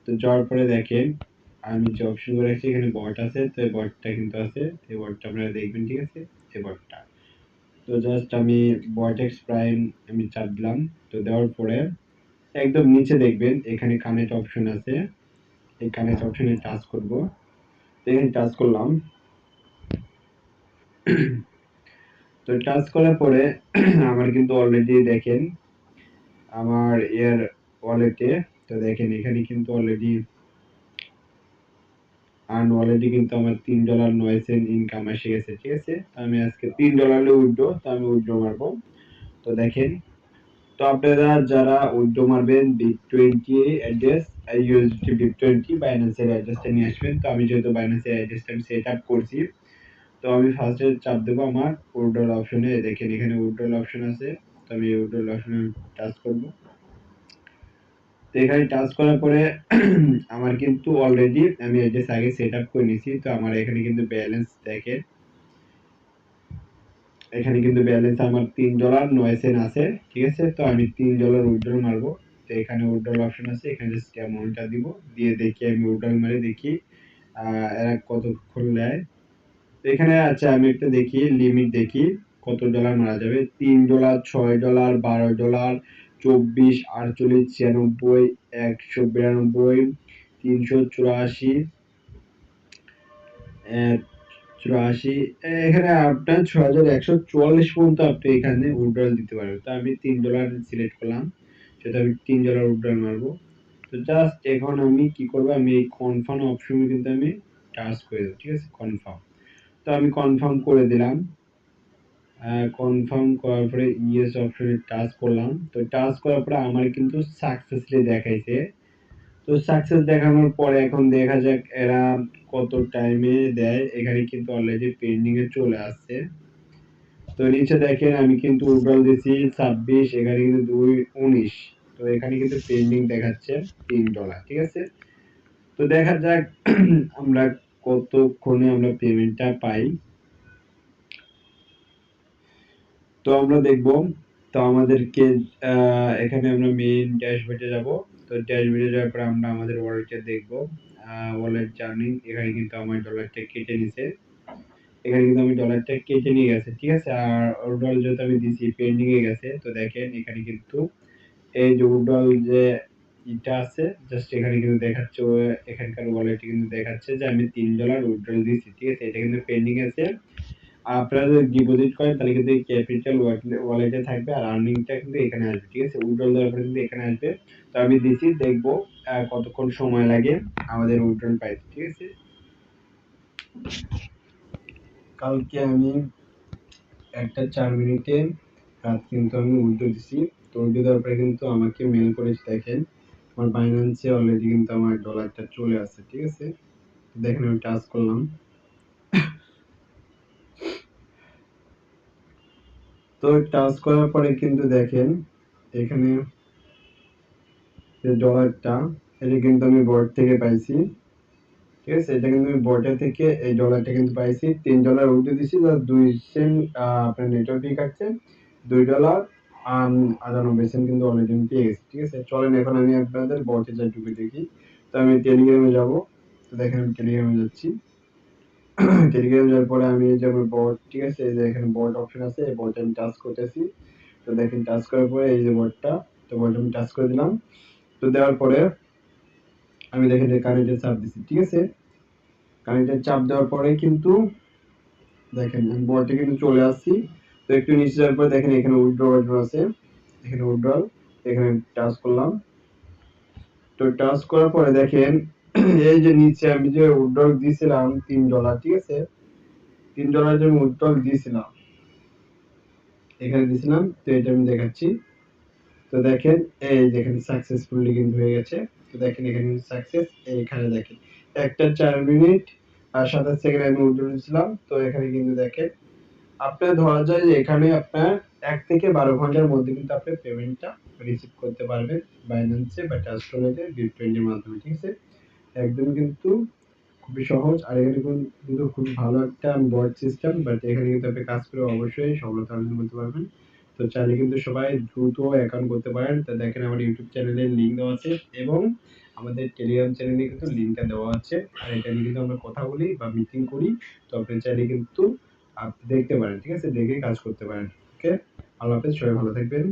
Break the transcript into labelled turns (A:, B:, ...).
A: তো যাওয়ার পরে দেখেন আমি যে অপশন করে রাখছি এখানে বট আছে, তো এই বটটা কিন্তু আছে, এই বটটা আপনারা দেখবেন, ঠিক আছে, এই বটটা। তো জাস্ট আমি বটেক্স প্রাইম আমি চাপ দিলাম। তো দেওয়ার পরে একদম নিচে দেখবেন এখানে কানেক্ট অপশন আছে, এই কানেক্ট অপশনে টাচ করব। তো এখানে টাচ করলাম। তো টাচ করার পরে আমার কিন্তু অলরেডি দেখেন আমার এর ওয়ালেটে, তো দেখেন এখানে কিন্তু অলরেডি অলরেডি কিন্তু আমার $3.09 ইনকাম এসে গেছে, ঠিক আছে। তো আমি আজকে $3 উইথড্র, তো আমি উইথড্র মারবো। তো দেখেন, তো আপনারা যারা উইথড্র মারবেন BIP20 অ্যাড্রেস, ইউএসডি BIP20 বাইন্যান্সের অ্যাড্রেসটা নিয়ে আসবেন। তো আমি যেহেতু বাইন্যান্সের অ্যাড্রেসটা আমি সেট আপ করছি, তো আমি ফার্স্টে চাপ দেবো আমার উইথড্রল অপশনে। দেখেন এখানে উইথড্রল অপশন আছে, তো আমি উইথড্রল অপশনে টাচ করব। তো এখানে টাচ করার পরে আমার কিন্তু অলরেডি আমি অ্যাড্রেস আগে সেট আপ করে নিয়েছি। তো আমার এখানে কিন্তু ব্যালেন্স দেখেন, এখানে কিন্তু ব্যালেন্স আমার $3.09 আছে, ঠিক আছে। তো আমি $3 উইথড্রল মারবো। তো এখানে উইথড্রল অপশন আছে, এখানে জাস্ট অ্যামাউন্টটা দিব, দিয়ে দেখি আমি উইথড্রল মারে দেখি এরা কতক্ষণ নেয়। তো এখানে আচ্ছা আমি একটা দেখি লিমিট, দেখি কত ডলার মারা যাবে। $3, $6, $12, 24, 48, 96, 192, 384, 84, এখানে আপনার 6144 পর্যন্ত আপনি এখানে উইথড্রল দিতে পারবেন। তো আমি $3 সিলেক্ট করলাম, সেটা আমি $3 উইথড্রল মারবো। তো জাস্ট এখন আমি কি করবো, আমি এই কনফার্ম অপশনে কিন্তু আমি টাচ করে দেবো, ঠিক আছে, কনফার্ম। তো আমি কনফার্ম করে দিলাম। কনফার্ম করার পরে ইয়েস অপশনে টাচ করলাম। তো টাচ করার পরে আমার কিন্তু সাকসেসলি দেখাইছে। তো সাকসেস দেখানোর পরে এখন দেখা যাক এরা কত টাইমে দেয়। এখানে কিন্তু অলরেডি পেন্ডিং এ চলে আসছে। তো নিচে দেখেন আমি কিন্তু উইথড্রল দিয়েছি 26, এখানে কিন্তু 2, 19। তো এখানে কিন্তু পেন্ডিং দেখাচ্ছে $3, ঠিক আছে। তো দেখা যাক আমরা কতক্ষণে আমরা পেমেন্টটা পাই। তো আমরা দেখব। তো আমাদেরকে এখানে আমরা মেইন ড্যাশবোর্ডে যাব। তো ড্যাশবোর্ডে যাওয়ার পরে আমরা আমাদের ওয়ালেটে দেখব। ওয়ালেট জার্নিং, এখানে কিন্তু আমার ডলারটা কেটে নিছে। এখানে কিন্তু আমি ডলারটা কেটে নিয়ে গেছে, ঠিক আছে। আর উইথড্রল যেহেতু আমি দিছি পেন্ডিং এ গেছে, তো দেখেন এখানে কিন্তু এই যে উইথড্রল যে এটা আছে, জাস্ট এখানে কিন্তু দেখাচ্ছে এখানকার ওয়ালেটে কিন্তু দেখাচ্ছে যে আমি $3 উইথড্রল দিছি, ঠিক আছে। এটা কিন্তু পেন্ডিং আছে। আপনারা যদি ডিপোজিট করেন তাহলে কিন্তু এই ক্যাপিটাল ওয়ালেটে থাকবে, আর আর্নিংটা কিন্তু এখানে আসবে, ঠিক আছে। উইথড্রল দেওয়ার পরে কিন্তু এখানে আসবে। তো আমি দিছি, দেখবো কতক্ষণ সময় লাগে আমাদের উইথড্রল পাইতে, ঠিক আছে। কালকে আমি 1:04 রাত কিন্তু আমি উইথড্র দিছি। তো উইথড্র দেওয়ার পরে কিন্তু আমাকে মেল করেছে, দেখেন আমার বাইন্যান্সে অলরেডি কিন্তু আমার ডলারটা চলে আসছে, ঠিক আছে। দেখেন আমি টাচ করলাম। তো টাচ করার পরে কিন্তু দেখেন এখানে যে ডলারটা, এটা কিন্তু আমি বট থেকে পাইছি, ঠিক আছে। এটা কিন্তু আমি বটের থেকে এই ডলারটা কিন্তু পাইছি। $3 উইথড্র দিছি, 2 সেন্ট আপনার নেটওয়ার্ক ফি কাটছে। $2.98 কিন্তু অলরেডি আমি পেয়ে গেছি, ঠিক আছে। চলেন এখন আমি আপনাদের বটে যাই ঢুকে দেখি। তো আমি টেলিগ্রামে যাব। তো দেখেন আমি টেলিগ্রামে যাচ্ছি। টেলিগ্রামে যাওয়ার পরে আমি এই যে আমার বট, ঠিক আছে, এই যে এখানে বট অপশন আছে, এই বটে আমি টাচ করতেছি। তো দেখেন টাচ করার পরে এই যে বটটা, তো বটে আমি টাচ করে দিলাম। তো দেওয়ার পরে আমি দেখেন যে কানেক্টে চাপ দিছি, ঠিক আছে। কানেক্টে চাপ দেওয়ার পরে কিন্তু দেখেন আমি বটে কিন্তু চলে আসছি। তো একটু নিচে যাওয়ার পরে দেখেন এখানে উইথড্র আছে, এখানে উইথড্রল, এখানে টাচ করলাম। তো টাচ করার পরে দেখেন এই যে নিচে আমি যে উইথড্রল দিয়েছিলাম $3, ঠিক আছে, $3 যে উইথড্রল দিয়েছিলাম, এখানে দিয়েছিলাম। তো এটা আমি দেখাচ্ছি। তো দেখেন এই দেখেন সাকসেসফুলি কিন্তু হয়ে গেছে। তো দেখেন এখানে সাকসেস, এখানে দেখেন 1:04 আর 27 সেকেন্ড আমি উইথড্র দিয়েছিলাম। তো এখানে কিন্তু দেখেন আপনার ধরা যায় যে এখানে আপনার 1 থেকে 12 ঘন্টার মধ্যে কিন্তু আপনি পেমেন্টটা রিসিভ করতে পারবেন বাইন্যান্সে বা ট্রাস্টওয়ালেটে BIP20 এর মাধ্যমে, ঠিক আছে। একদম কিন্তু খুবই সহজ। আর এখানে কিন্তু খুব ভালো একটা বট সিস্টেম, বাট এখানে কিন্তু আপনি কাজ করে অবশ্যই সফলতা অর্জন করতে পারবেন। তো চাইলে কিন্তু সবাই দ্রুত অ্যাকাউন্ট করতে পারেন। তো দেখেন আমার ইউটিউব চ্যানেলের লিঙ্ক দেওয়া আছে, এবং আমাদের টেলিগ্রাম চ্যানেলে কিন্তু লিঙ্কটা দেওয়া আছে। আর এটা নিয়ে কিন্তু আমরা কথা বলি বা মিটিং করি। তো আপনি চাইলে কিন্তু দেখতে পারেন। ঠিক আছে? দেখে কাজ করতে পারেন। ওকে? আল্লাহ হাফেজ। সবাই ভালো থাকবেন।